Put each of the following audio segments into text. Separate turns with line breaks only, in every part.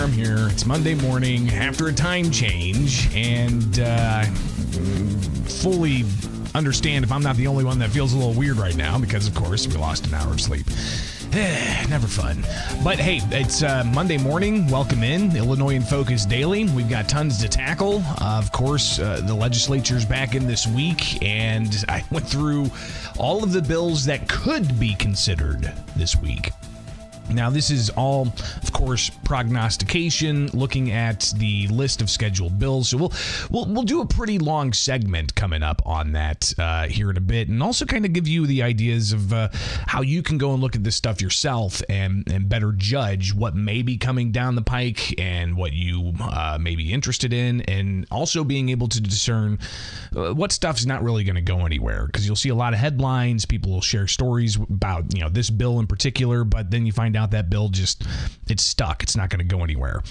I'm here. It's Monday morning after a time change, and fully understand if I'm not the only one that feels a little weird right now because, of course, we lost an hour of sleep. Never fun. But hey, it's Monday morning. Welcome in Illinois in Focus Daily. We've got tons to tackle. Of course, the legislature's back in this week, and I went through all of the bills that could be considered this week. Now, this is all, of course, prognostication, looking at the list of scheduled bills. So we'll do a pretty long segment coming up on that here in a bit, and also kind of give you the ideas of how you can go and look at this stuff yourself and better judge what may be coming down the pike and what you may be interested in, and also being able to discern what stuff's not really going to go anywhere, because you'll see a lot of headlines. People will share stories about this bill in particular, but then you find out that bill it's stuck. It's not going to go anywhere.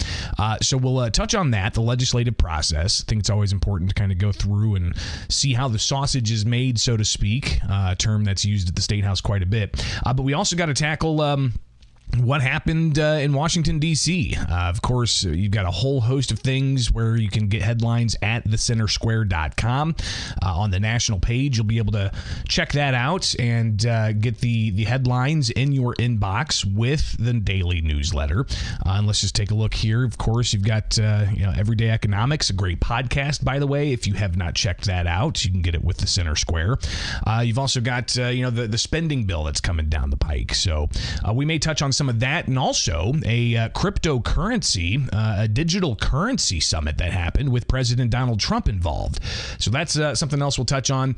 So we'll touch on that, the legislative process. I think it's always important to kind of go through and see how the sausage is made, so to speak, a term that's used at the State House quite a bit. But we also got to tackle what happened in Washington, D.C. Of course, you've got a whole host of things where you can get headlines at thecentersquare.com. On the national page, you'll be able to check that out and get the headlines in your inbox with the daily newsletter. And let's just take a look here. Of course, you've got Everyday Economics, a great podcast, by the way. If you have not checked that out, you can get it with the Center Square. You've also got the spending bill that's coming down the pike. So we may touch on some of that, and also a cryptocurrency, a digital currency summit that happened with President Donald Trump involved. So that's something else we'll touch on.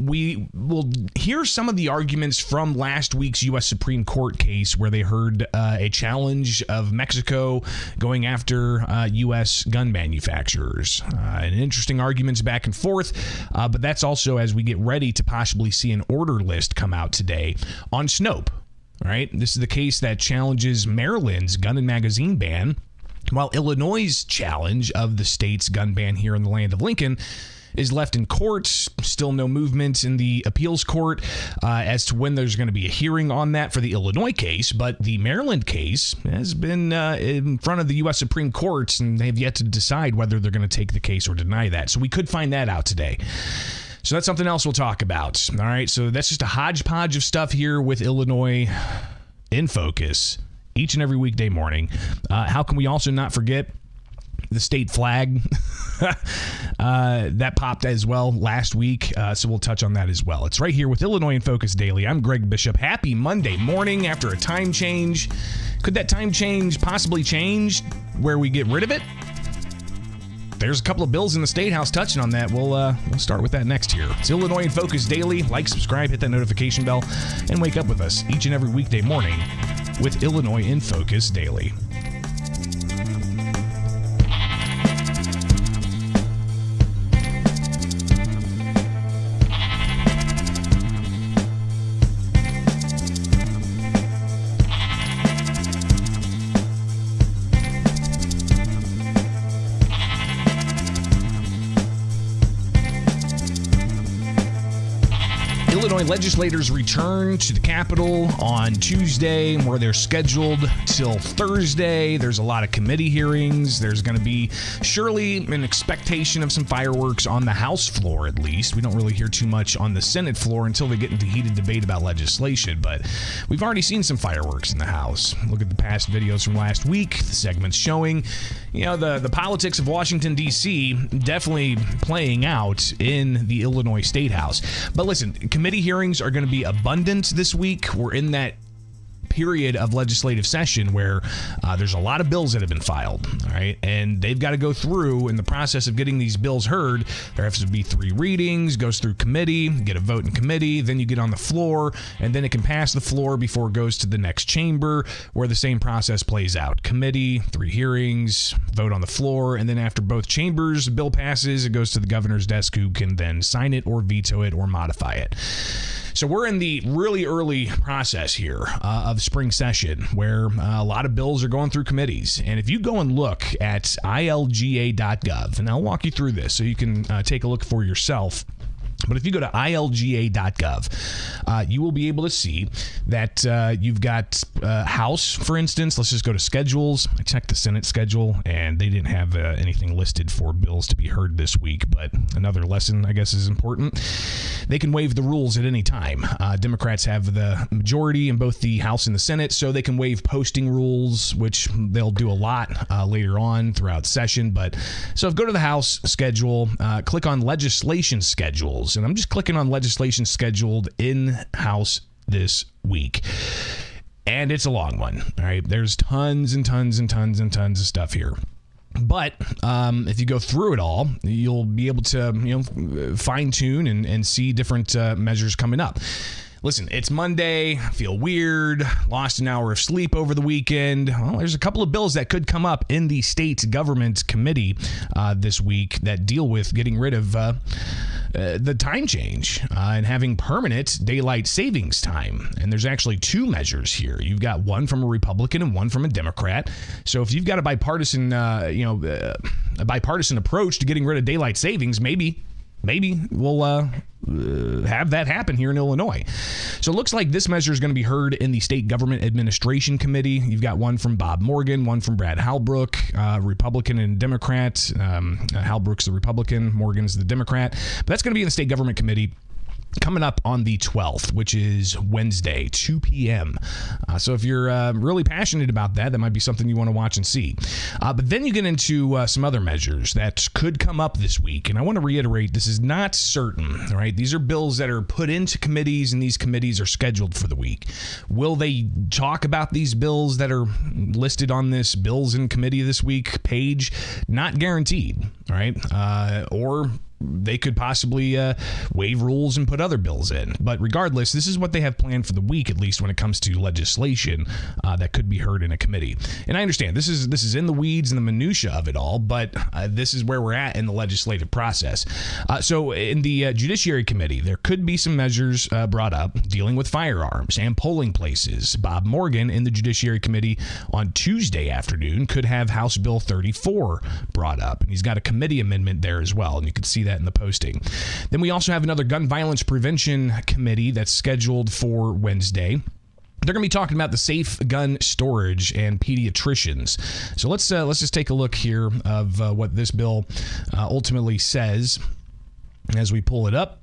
We will hear some of the arguments from last week's U.S. Supreme Court case where they heard a challenge of Mexico going after U.S. gun manufacturers. And interesting arguments back and forth, but that's also as we get ready to possibly see an order list come out today on Snopes. All right, this is the case that challenges Maryland's gun and magazine ban, while Illinois' challenge of the state's gun ban here in the land of Lincoln is left in court. Still no movement in the appeals court as to when there's going to be a hearing on that for the Illinois case, but the Maryland case has been in front of the U.S. Supreme Court, and they've yet to decide whether they're going to take the case or deny that. So we could find that out today. So that's something else we'll talk about. All right, so that's just a hodgepodge of stuff here with Illinois in Focus each and every weekday morning. How can we also not forget the state flag? That popped as well last week, so we'll touch on that as well. It's right here with Illinois in Focus Daily. I'm Greg Bishop. Happy Monday morning after a time change. Could that time change possibly change where we get rid of it? There's a couple of bills in the State House touching on that. We'll start with that next here. It's Illinois in Focus Daily. Like, subscribe, hit that notification bell, and wake up with us each and every weekday morning with Illinois in Focus Daily. Illinois legislators return to the Capitol on Tuesday, where they're scheduled till Thursday. There's a lot of committee hearings. There's going to be surely an expectation of some fireworks on the House floor, at least. We don't really hear too much on the Senate floor until they get into heated debate about legislation, but we've already seen some fireworks in the House. Look at the past videos from last week, the segments showing, the politics of Washington, D.C. definitely playing out in the Illinois State House. But listen, committee hearings are going to be abundant this week. We're in that period of legislative session where there's a lot of bills that have been filed, all right? And they've got to go through, in the process of getting these bills heard, there has to be 3 readings, goes through committee, get a vote in committee, then you get on the floor, and then it can pass the floor before it goes to the next chamber, where the same process plays out. Committee, 3 hearings, vote on the floor, and then after both chambers, the bill passes, it goes to the governor's desk, who can then sign it or veto it or modify it. So we're in the really early process here of spring session, where a lot of bills are going through committees. And if you go and look at ilga.gov, and I'll walk you through this so you can take a look for yourself. But if you go to ilga.gov, you will be able to see that you've got House, for instance. Let's just go to schedules. I checked the Senate schedule, and they didn't have anything listed for bills to be heard this week. But another lesson, I guess, is important. They can waive the rules at any time. Democrats have the majority in both the House and the Senate, so they can waive posting rules, which they'll do a lot later on throughout session. But so go to the House schedule, click on legislation schedules. And I'm just clicking on legislation scheduled in House this week. And it's a long one. All right. There's tons and tons and tons and tons of stuff here. But if you go through it all, you'll be able to, fine tune and see different measures coming up. Listen, it's Monday, feel weird, lost an hour of sleep over the weekend. Well, there's a couple of bills that could come up in the state government committee this week that deal with getting rid of the time change and having permanent daylight savings time. And there's actually 2 measures here. You've got one from a Republican and one from a Democrat. So if you've got a bipartisan, approach to getting rid of daylight savings, maybe we'll have that happen here in Illinois. So it looks like this measure is going to be heard in the State Government Administration Committee. You've got one from Bob Morgan, one from Brad Halbrook, Republican and Democrat. Halbrook's the Republican, Morgan's the Democrat. But that's going to be in the State Government Committee coming up on the 12th, which is Wednesday, 2 p.m. So if you're really passionate about that, that might be something you want to watch and see. But then you get into some other measures that could come up this week. And I want to reiterate, this is not certain, all right? These are bills that are put into committees, and these committees are scheduled for the week. Will they talk about these bills that are listed on this Bills in Committee this week page? Not guaranteed, all right? Or they could possibly waive rules and put other bills in. But regardless, this is what they have planned for the week, at least when it comes to legislation that could be heard in a committee. And I understand this is in the weeds and the minutia of it all, but this is where we're at in the legislative process. So in the Judiciary Committee, there could be some measures brought up dealing with firearms and polling places. Bob Morgan in the Judiciary Committee on Tuesday afternoon could have House Bill 34 brought up, and he's got a committee amendment there as well, and you can see that in the posting. Then we also have another gun violence prevention committee that's scheduled for Wednesday. They're going to be talking about the safe gun storage and pediatricians. So let's just take a look here of what this bill ultimately says as we pull it up.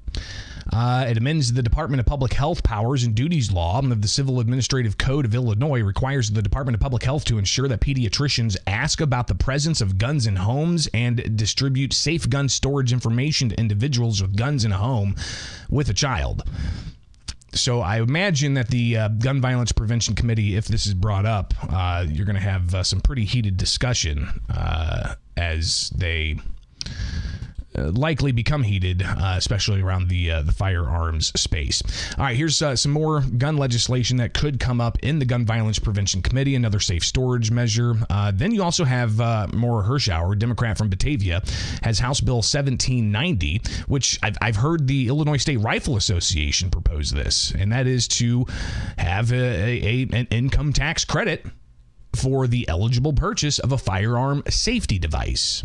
It amends the Department of Public Health Powers and Duties Law of the Civil Administrative Code of Illinois, requires the Department of Public Health to ensure that pediatricians ask about the presence of guns in homes and distribute safe gun storage information to individuals with guns in a home with a child. So I imagine that the Gun Violence Prevention Committee, if this is brought up, you're going to have some pretty heated discussion as they likely become heated, especially around the firearms space. All right, here's some more gun legislation that could come up in the Gun Violence Prevention Committee, another safe storage measure. Then you also have Maura Hirschauer, Democrat from Batavia, has House Bill 1790, which I've heard the Illinois State Rifle Association propose this, and that is to have an income tax credit for the eligible purchase of a firearm safety device.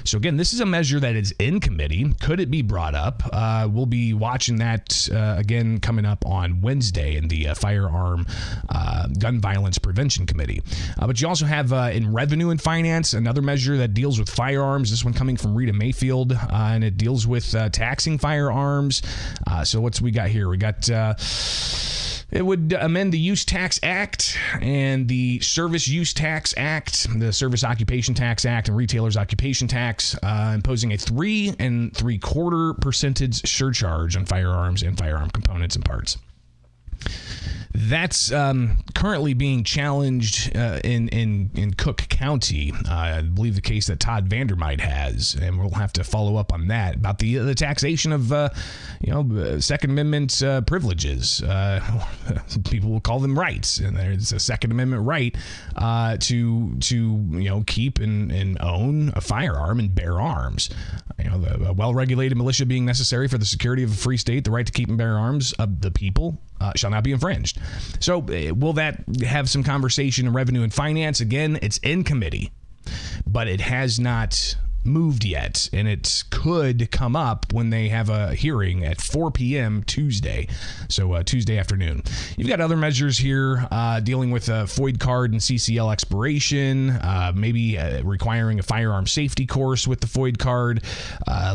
So again, this is a measure that is in committee. Could it be brought up? We'll be watching that again coming up on Wednesday in the Firearm Gun Violence Prevention Committee. But you also have in Revenue and Finance another measure that deals with firearms. This one coming from Rita Mayfield, and it deals with taxing firearms. So what's we got here? We got... It would amend the Use Tax Act and the Service Use Tax Act, the Service Occupation Tax Act, and Retailer's Occupation Tax, imposing a 3 3/4% surcharge on firearms and firearm components and parts. That's currently being challenged in Cook County. I believe the case that Todd Vandermite has, and we'll have to follow up on that about the taxation of Second Amendment privileges. People will call them rights, and there's a Second Amendment right to keep and own a firearm and bear arms. The well-regulated militia being necessary for the security of a free state, the right to keep and bear arms of the people shall not be infringed. So will that have some conversation in Revenue and Finance? Again, it's in committee, but it has not moved yet, and it could come up when they have a hearing at 4 p.m. Tuesday, so Tuesday afternoon. You've got other measures here dealing with a FOID card and CCL expiration, maybe requiring a firearm safety course with the FOID card,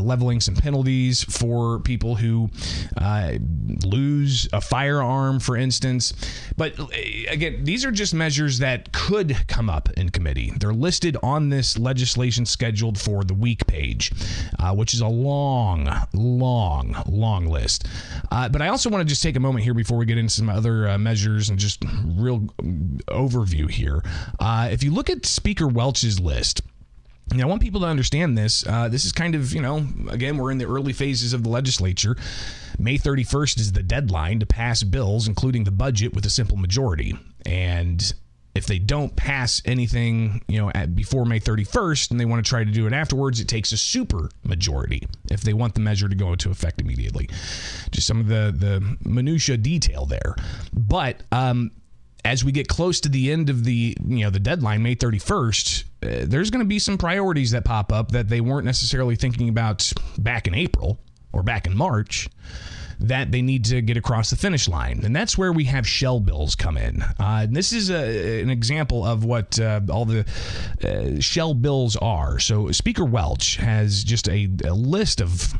leveling some penalties for people who lose a firearm, for instance. But again, these are just measures that could come up in committee. They're listed on this legislation scheduled for the week page, which is a long list. But I also want to just take a moment here before we get into some other measures and just real overview here. If you look at Speaker Welch's list, I want people to understand this. This is kind of, again, we're in the early phases of the legislature. May 31st is the deadline to pass bills, including the budget, with a simple majority. And if they don't pass anything, before May 31st and they want to try to do it afterwards, it takes a super majority if they want the measure to go into effect immediately. Just some of the minutia detail there. But as we get close to the end of the deadline, May 31st, there's going to be some priorities that pop up that they weren't necessarily thinking about back in April or back in March, that they need to get across the finish line. And that's where we have shell bills come in. This is an example of what all the shell bills are. So Speaker Welch has just a list of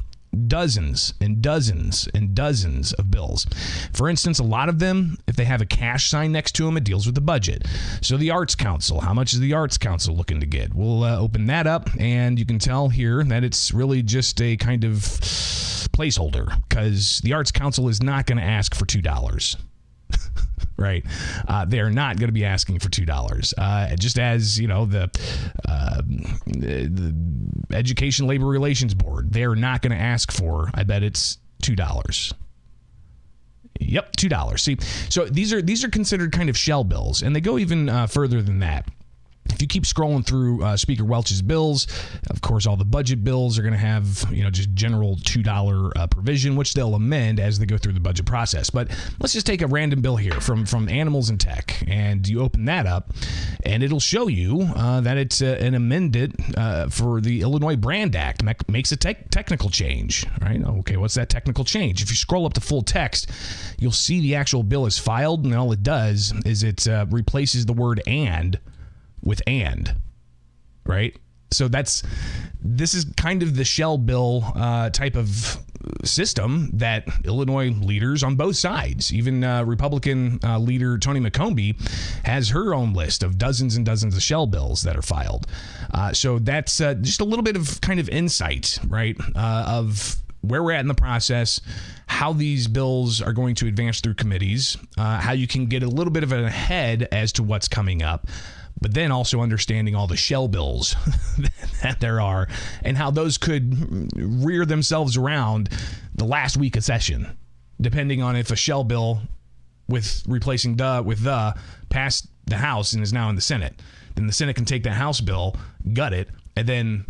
dozens and dozens and dozens of bills. For instance, a lot of them, if they have a cash sign next to them, it deals with the budget. So the Arts Council, how much is the Arts Council looking to get? We'll open that up, and you can tell here that it's really just a kind of placeholder, because the Arts Council is not going to ask for $2. Right? They're not going to be asking for $2. Just as, the Education Labor Relations Board, they're not going to ask for, I bet it's $2. Yep, $2. See, so these are considered kind of shell bills, and they go even further than that. If you keep scrolling through Speaker Welch's bills, of course, all the budget bills are going to have, just general $2 provision, which they'll amend as they go through the budget process. But let's just take a random bill here from Animals and Tech, and you open that up, and it'll show you that it's an amendment for the Illinois Brand Act. Makes a technical change, right? Okay, what's that technical change? If you scroll up to full text, you'll see the actual bill is filed, and all it does is it replaces the word "and" with "and," right? So this is kind of the shell bill type of system that Illinois leaders on both sides, even Republican leader Tony McCombie, has her own list of dozens and dozens of shell bills that are filed. So that's just a little bit of kind of insight, right, of where we're at in the process, how these bills are going to advance through committees, how you can get a little bit of an ahead as to what's coming up, but then also understanding all the shell bills that there are and how those could rear themselves around the last week of session, depending on if a shell bill with replacing "the" with "the" passed the House and is now in the Senate. Then the Senate can take that House bill, gut it, and then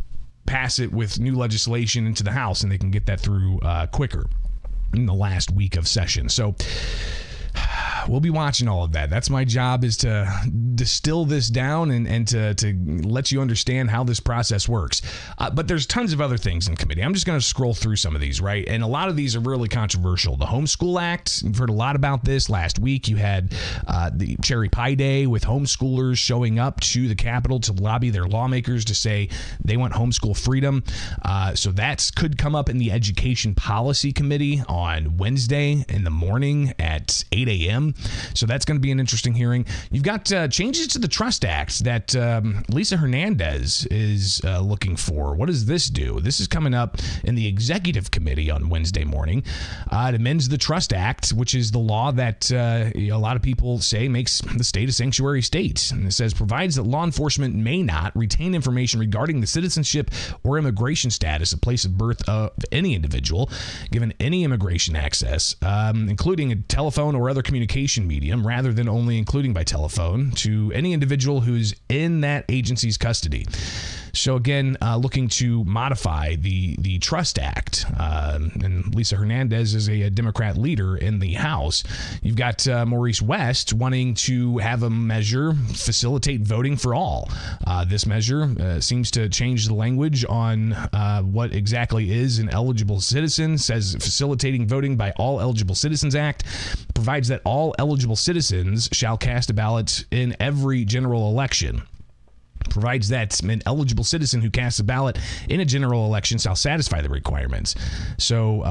pass it with new legislation into the House, and they can get that through quicker in the last week of session. So we'll be watching all of that. That's my job, is to distill this down and to let you understand how this process works. But there's tons of other things in committee. I'm just going to scroll through some of these, right? And a lot of these are really controversial. The Homeschool Act, you've heard a lot about this. Last week, you had the Cherry Pie Day with homeschoolers showing up to the Capitol to lobby their lawmakers to say they want homeschool freedom. So that could come up in the Education Policy Committee on Wednesday in the morning at 8 a.m. So that's going to be an interesting hearing. You've got changes to the Trust Act that Lisa Hernandez is looking for. What does this do? This is coming up in the Executive Committee on Wednesday morning. It amends the Trust Act, which is the law that a lot of people say makes the state a sanctuary state. And it says provides that law enforcement may not retain information regarding the citizenship or immigration status of place of birth of any individual, given any immigration access, including a telephone or other communication medium, rather than only including by telephone, to any individual who's in that agency's custody. So again, looking to modify the Trust Act, and Lisa Hernandez is a Democrat leader in the House. You've got Maurice West wanting to have a measure facilitate voting for all. This measure seems to change the language on what exactly is an eligible citizen. Says facilitating voting by all eligible citizens act provides that all eligible citizens shall cast a ballot in every general election. Provides that an eligible citizen who casts a ballot in a general election shall satisfy the requirements. So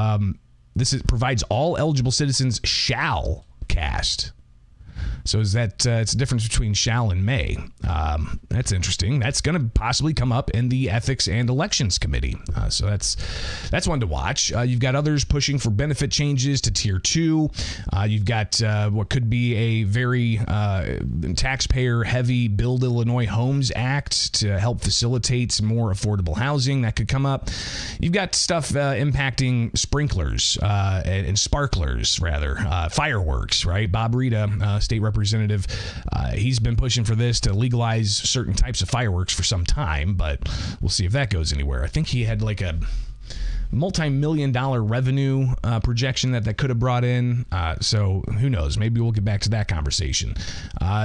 provides all eligible citizens shall cast. So is that it's a difference between shall and may. That's interesting. That's going to possibly come up in the Ethics and Elections Committee. So that's one to watch. You've got others pushing for benefit changes to Tier 2. You've got what could be a very taxpayer-heavy Build Illinois Homes Act to help facilitate more affordable housing. That could come up. You've got stuff impacting sprinklers and sparklers, rather, fireworks, right? Bob Rita, state representative, he's been pushing for this to legalize certain types of fireworks for some time, but we'll see if that goes anywhere. I think he had like a multi-million-dollar revenue projection that could have brought in. So who knows? Maybe we'll get back to that conversation.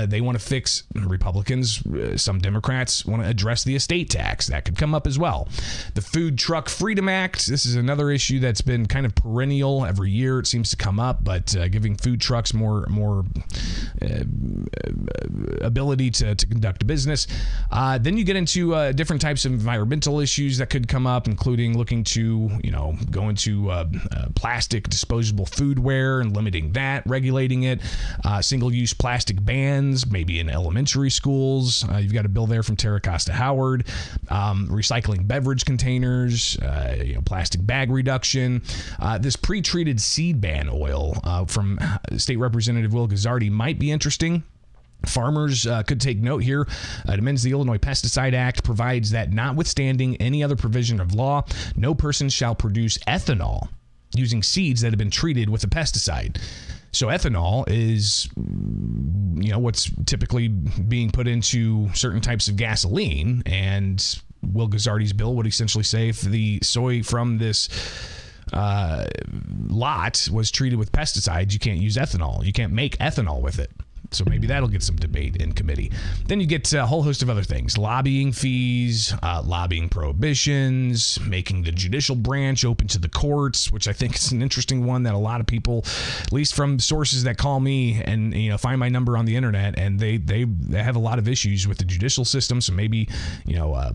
They want to fix, Republicans, some Democrats want to address the estate tax. That could come up as well. The Food Truck Freedom Act. This is another issue that's been kind of perennial. Every year it seems to come up, but giving food trucks more ability to conduct a business. Then you get into different types of environmental issues that could come up, including looking to go into plastic disposable foodware and limiting that, regulating it, single-use plastic bans, maybe in elementary schools. You've got a bill there from Tara Costa Howard, recycling beverage containers, plastic bag reduction. This pre-treated seed ban oil from State Representative Will Guzzardi might be interesting. Farmers could take note here. It amends the Illinois Pesticide Act, provides that notwithstanding any other provision of law, no person shall produce ethanol using seeds that have been treated with a pesticide. So ethanol is, what's typically being put into certain types of gasoline, and Will Guzzardi's bill would essentially say if the soy from this lot was treated with pesticides, you can't use ethanol. You can't make ethanol with it. So maybe that'll get some debate in committee. Then you get a whole host of other things. Lobbying fees, lobbying prohibitions, making the judicial branch open to the courts, which I think is an interesting one that a lot of people, at least from sources that call me and find my number on the internet, and they have a lot of issues with the judicial system. So maybe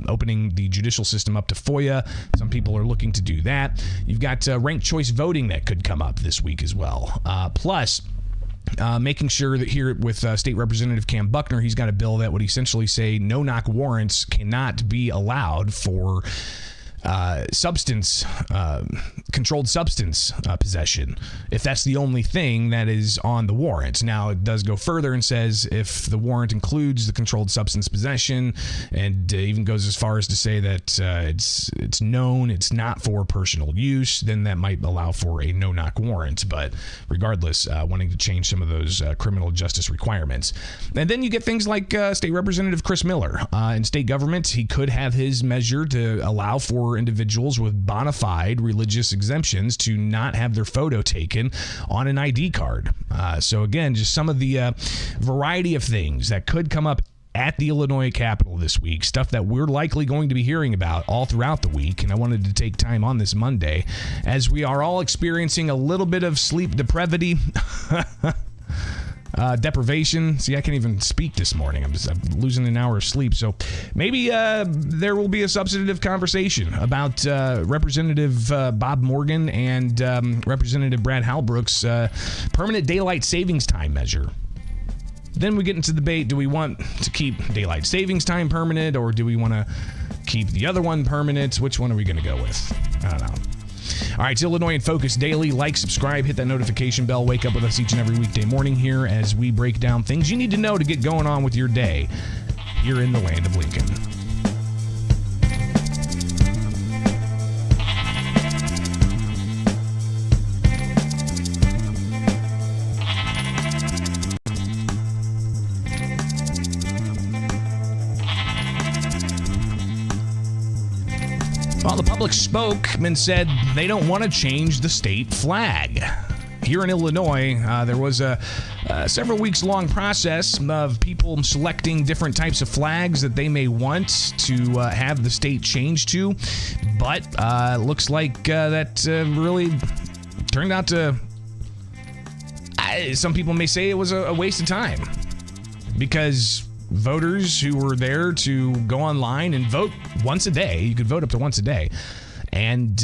opening the judicial system up to FOIA. Some people are looking to do that. You've got ranked choice voting that could come up this week as well. Plus, making sure that here with State Representative Cam Buckner, he's got a bill that would essentially say no-knock warrants cannot be allowed for controlled substance possession, if that's the only thing that is on the warrant. Now, it does go further and says if the warrant includes the controlled substance possession, and even goes as far as to say that it's known it's not for personal use, then that might allow for a no-knock warrant. But regardless, wanting to change some of those criminal justice requirements. And then you get things like State Representative Chris Miller. In state government, he could have his measure to allow for for individuals with bona fide religious exemptions to not have their photo taken on an ID card. So again, just some of the variety of things that could come up at the Illinois Capitol this week, stuff that we're likely going to be hearing about all throughout the week. And I wanted to take time on this Monday as we are all experiencing a little bit of sleep depravity. Deprivation. See, I can't even speak this morning. I'm losing an hour of sleep. So maybe there will be a substantive conversation about Representative Bob Morgan and Representative Brad Halbrook's permanent daylight savings time measure. Then we get into the debate. Do we want to keep daylight savings time permanent, or do we want to keep the other one permanent? Which one are we going to go with? I don't know. All right, it's Illinois in Focus Daily. Like, subscribe, hit that notification bell. Wake up with us each and every weekday morning here as we break down things you need to know to get going on with your day here in the land of Lincoln. Well, the public spokesman said they don't want to change the state flag. Here in Illinois, there was a several weeks long process of people selecting different types of flags that they may want to have the state change to. But looks like that really turned out to, some people may say it was a waste of time, because voters who were there to go online and vote once a day, you could vote up to once a day, and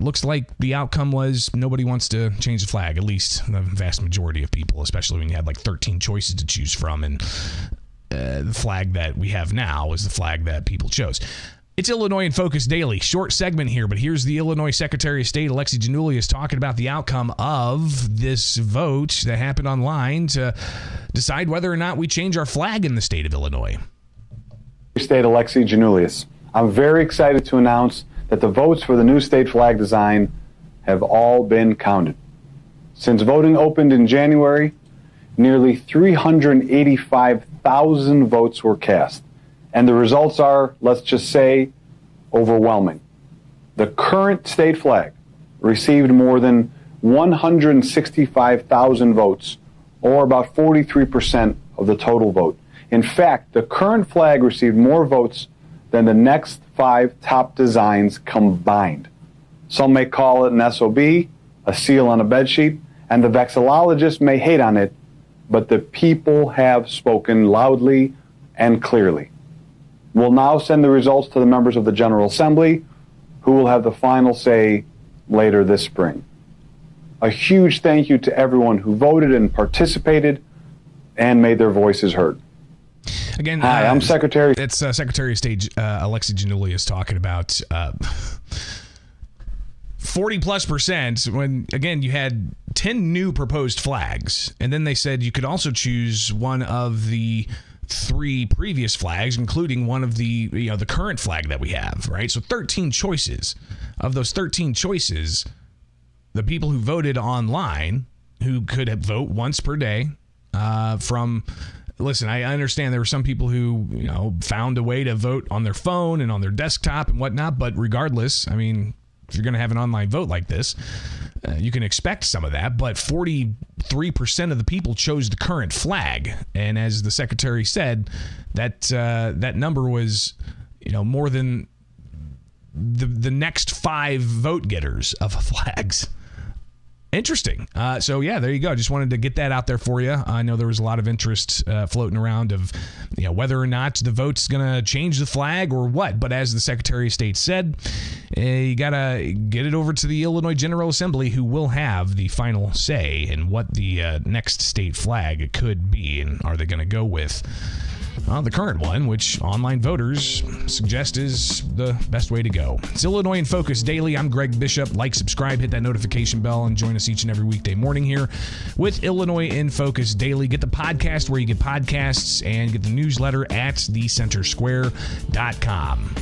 looks like the outcome was nobody wants to change the flag, at least the vast majority of people, especially when you had like 13 choices to choose from, and the flag that we have now is the flag that people chose. It's Illinois in Focus Daily. Short segment here, but here's the Illinois Secretary of State, Alexi Giannoulias, talking about the outcome of this vote that happened online to decide whether or not we change our flag in the state of Illinois.
State Alexi Giannoulias. I'm very excited to announce that the votes for the new state flag design have all been counted. Since voting opened in January, nearly 385,000 votes were cast. And the results are, let's just say, overwhelming. The current state flag received more than 165,000 votes, or about 43% of the total vote. In fact, the current flag received more votes than the next 5 top designs combined. Some may call it an SOB, a seal on a bedsheet, and the vexillologists may hate on it, but the people have spoken loudly and clearly. We'll now send the results to the members of the General Assembly, who will have the final say later this spring. A huge thank you to everyone who voted and participated and made their voices heard.
Again,
hi, I'm Secretary.
It's Secretary of State Alexi Giannoulias talking about 40+% when, again, you had 10 new proposed flags, and then they said you could also choose one of the 3 previous flags, including one of the the current flag that we have, right? So 13 choices. Of those 13 choices, the people who voted online, who could vote once per day, listen, I understand there were some people who found a way to vote on their phone and on their desktop and whatnot, but regardless, I mean, if you're going to have an online vote like this, you can expect some of that, but 43% of the people chose the current flag. And as the secretary said, that number was, more than the next 5 vote getters of flags. Interesting. So yeah, there you go. Just wanted to get that out there for you. I know there was a lot of interest floating around of whether or not the vote's going to change the flag or what. But as the Secretary of State said, you got to get it over to the Illinois General Assembly, who will have the final say in what the next state flag could be. And are they going to go with the current one, which online voters suggest is the best way to go. It's Illinois in Focus Daily. I'm Greg Bishop. Like, subscribe, hit that notification bell, and join us each and every weekday morning here with Illinois in Focus Daily. Get the podcast where you get podcasts and get the newsletter at thecentersquare.com.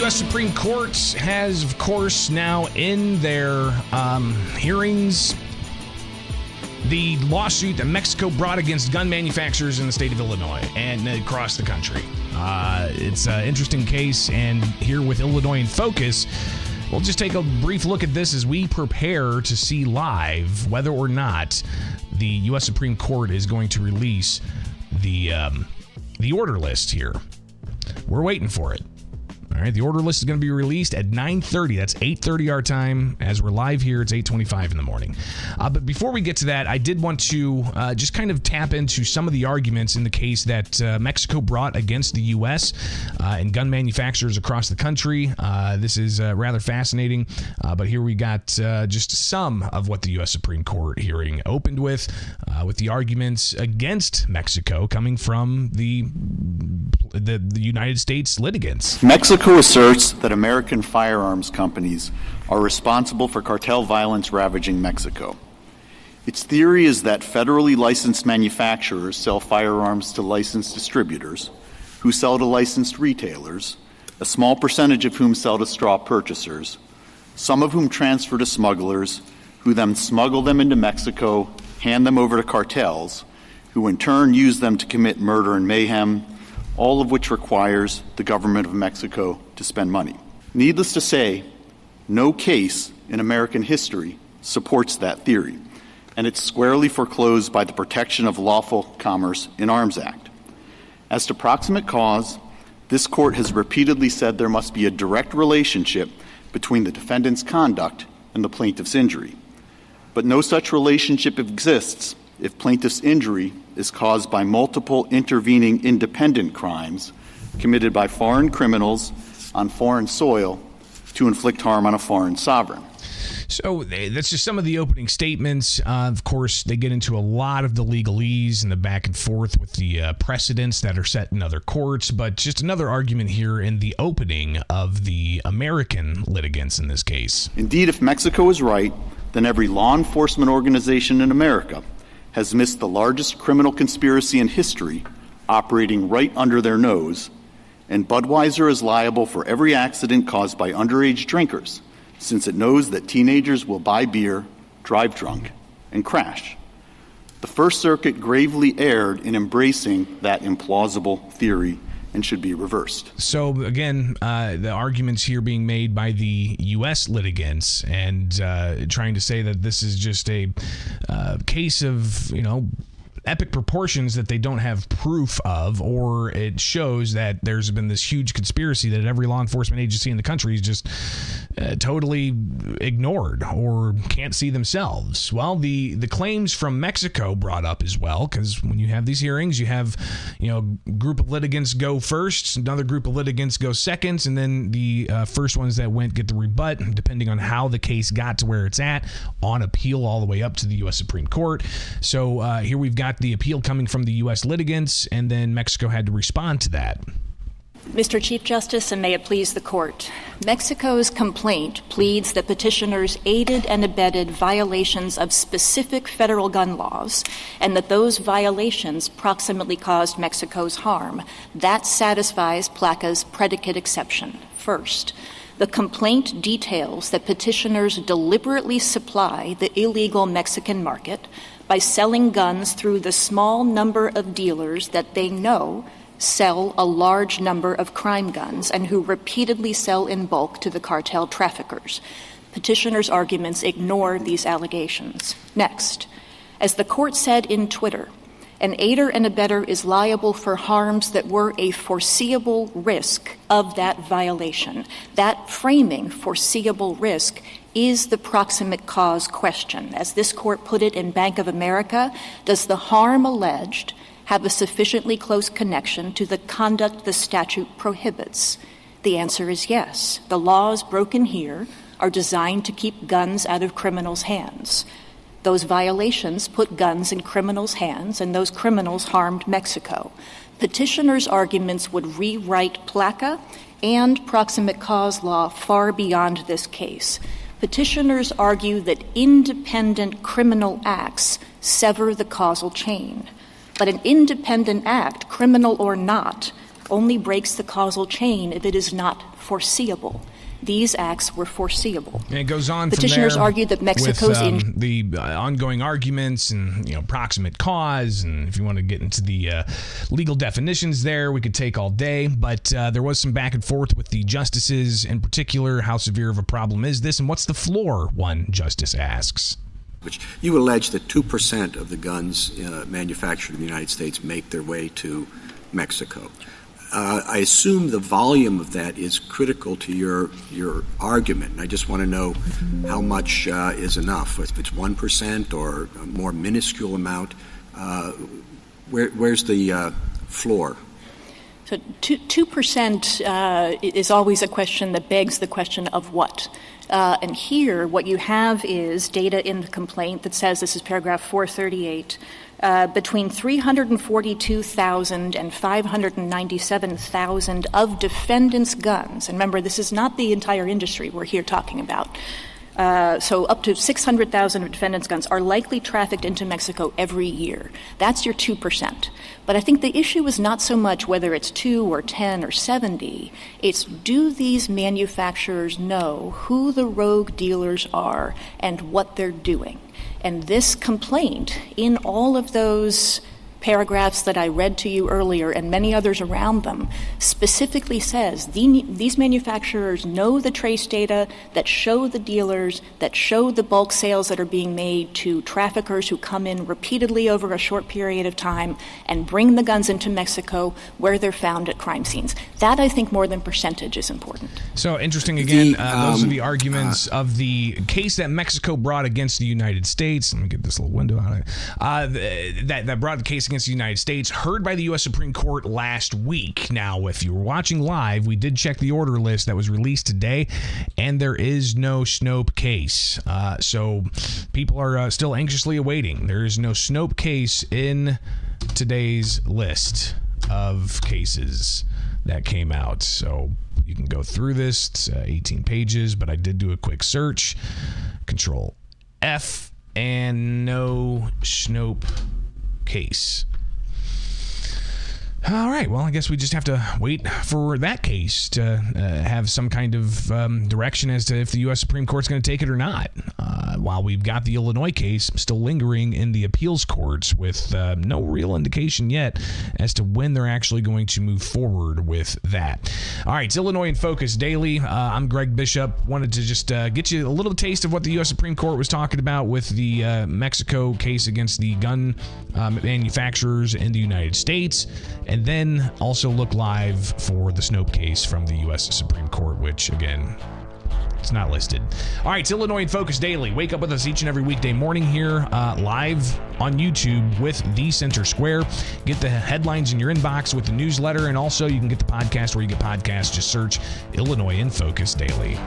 U.S. Supreme Court has, of course, now in their hearings the lawsuit that Mexico brought against gun manufacturers in the state of Illinois and across the country. It's an interesting case, and here with Illinois in Focus, we'll just take a brief look at this as we prepare to see live whether or not the U.S. Supreme Court is going to release the order list here. We're waiting for it. All right, the order list is going to be released at 9:30. That's 8:30 our time. As we're live here, it's 8:25 in the morning. But before we get to that, I did want to just kind of tap into some of the arguments in the case that Mexico brought against the U.S. And gun manufacturers across the country. This is rather fascinating. But here we got just some of what the U.S. Supreme Court hearing opened with the arguments against Mexico coming from the United States litigants.
Mexico asserts that American firearms companies are responsible for cartel violence ravaging Mexico. Its theory is that federally licensed manufacturers sell firearms to licensed distributors, who sell to licensed retailers, a small percentage of whom sell to straw purchasers, some of whom transfer to smugglers, who then smuggle them into Mexico, hand them over to cartels, who in turn use them to commit murder and mayhem, all of which requires the government of Mexico to spend money. Needless to say, no case in American history supports that theory, and it's squarely foreclosed by the Protection of Lawful Commerce in Arms Act. As to proximate cause, this court has repeatedly said there must be a direct relationship between the defendant's conduct and the plaintiff's injury. But no such relationship exists if plaintiff's injury is caused by multiple intervening independent crimes committed by foreign criminals on foreign soil to inflict harm on a foreign sovereign.
So that's just some of the opening statements. Of course, they get into a lot of the legalese and the back and forth with the precedents that are set in other courts, but just another argument here in the opening of the American litigants in this case.
Indeed, if Mexico is right, then every law enforcement organization in America has missed the largest criminal conspiracy in history operating right under their nose, and Budweiser is liable for every accident caused by underage drinkers, since it knows that teenagers will buy beer, drive drunk, and crash. The First Circuit gravely erred in embracing that implausible theory and should be reversed.
So again, the arguments here being made by the U.S. litigants and trying to say that this is just a case of, epic proportions that they don't have proof of, or it shows that there's been this huge conspiracy that every law enforcement agency in the country is just totally ignored or can't see themselves. Well, the claims from Mexico brought up as well, because when you have these hearings, you have a group of litigants go first, another group of litigants go second, and then the first ones that went get the rebut, depending on how the case got to where it's at, on appeal all the way up to the U.S. Supreme Court. So here we've got the appeal coming from the U.S. litigants, and then Mexico had to respond to that.
Mr. Chief Justice, and may it please the Court, Mexico's complaint pleads that petitioners aided and abetted violations of specific federal gun laws, and that those violations proximately caused Mexico's harm. That satisfies PLACA's predicate exception. First, the complaint details that petitioners deliberately supply the illegal Mexican market by selling guns through the small number of dealers that they know sell a large number of crime guns and who repeatedly sell in bulk to the cartel traffickers. Petitioners' arguments ignore these allegations. Next, as the Court said in Twitter, an aider and abetter is liable for harms that were a foreseeable risk of that violation. That framing, foreseeable risk, is the proximate cause question. As this Court put it in Bank of America, does the harm alleged have a sufficiently close connection to the conduct the statute prohibits? The answer is yes. The laws broken here are designed to keep guns out of criminals' hands. Those violations put guns in criminals' hands, and those criminals harmed Mexico. Petitioners' arguments would rewrite PLACA and proximate cause law far beyond this case. Petitioners argue that independent criminal acts sever the causal chain. But an independent act, criminal or not, only breaks the causal chain if it is not foreseeable. These acts were foreseeable.
And it goes on
Petitioners
from there
argued that Mexico's
with, the ongoing arguments and proximate cause, and if you want to get into the legal definitions there, we could take all day. But there was some back and forth with the justices, in particular. How severe of a problem is this, and what's the floor? One justice asks.
Which you allege that 2% of the guns manufactured in the United States make their way to Mexico. I assume the volume of that is critical to your argument. And I just want to know how much is enough. If it's 1% or a more minuscule amount, where's the floor?
So 2% is always a question that begs the question of what? And here, what you have is data in the complaint that says, this is paragraph 438, between 342,000 and 597,000 of defendants' guns. And remember, this is not the entire industry we're here talking about. So up to 600,000 of defendants' guns are likely trafficked into Mexico every year. That's your 2%. But I think the issue is not so much whether it's 2 or 10 or 70. It's, do these manufacturers know who the rogue dealers are and what they're doing? And this complaint, in all of those paragraphs that I read to you earlier and many others around them, specifically says these manufacturers know the trace data that show the dealers, that show the bulk sales that are being made to traffickers who come in repeatedly over a short period of time and bring the guns into Mexico where they're found at crime scenes. That, I think, more than percentage is important.
So interesting again, those are the arguments of the case that Mexico brought against the United States. Let me get this little window out of it. That brought the case against the United States, heard by the U.S. Supreme Court last week. Now, if you were watching live, we did check the order list that was released today, and there is no Snopes case. So people are still anxiously awaiting. There is no Snopes case in today's list of cases that came out. So you can go through this. It's 18 pages, but I did do a quick search. Control F, and no Snopes case. All right, well, I guess we just have to wait for that case to have some kind of direction as to if the U.S. Supreme Court's going to take it or not. While we've got the Illinois case still lingering in the appeals courts with no real indication yet as to when they're actually going to move forward with that. All right, it's Illinois in Focus Daily. I'm Greg Bishop. Wanted to just get you a little taste of what the U.S. Supreme Court was talking about with the Mexico case against the gun manufacturers in the United States, and then also look live for the Snopes case from the U.S. Supreme Court, which, again, it's not listed. All right, it's Illinois in Focus Daily. Wake up with us each and every weekday morning here live on YouTube with The Center Square. Get the headlines in your inbox with the newsletter, and also you can get the podcast where you get podcasts. Just search Illinois in Focus Daily.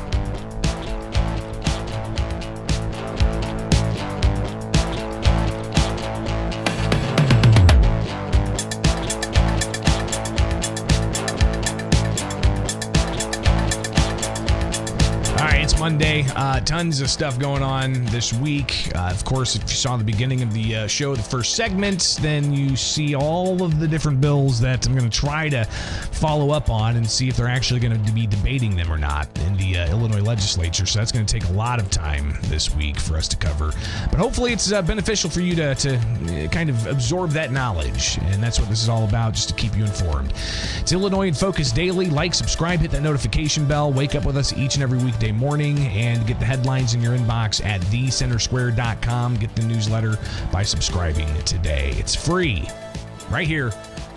Monday. Tons of stuff going on this week. Of course, if you saw the beginning of the show, the first segment, then you see all of the different bills that I'm going to try to follow up on and see if they're actually going to be debating them or not in the Illinois legislature. So that's going to take a lot of time this week for us to cover. But hopefully it's beneficial for you to kind of absorb that knowledge. And that's what this is all about, just to keep you informed. It's Illinois in Focus Daily. Like, subscribe, hit that notification bell. Wake up with us each and every weekday morning and get the headlines in your inbox at thecentersquare.com. Get the newsletter by subscribing today. It's free right here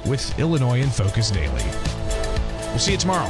with Illinois in Focus Daily. We'll see you tomorrow.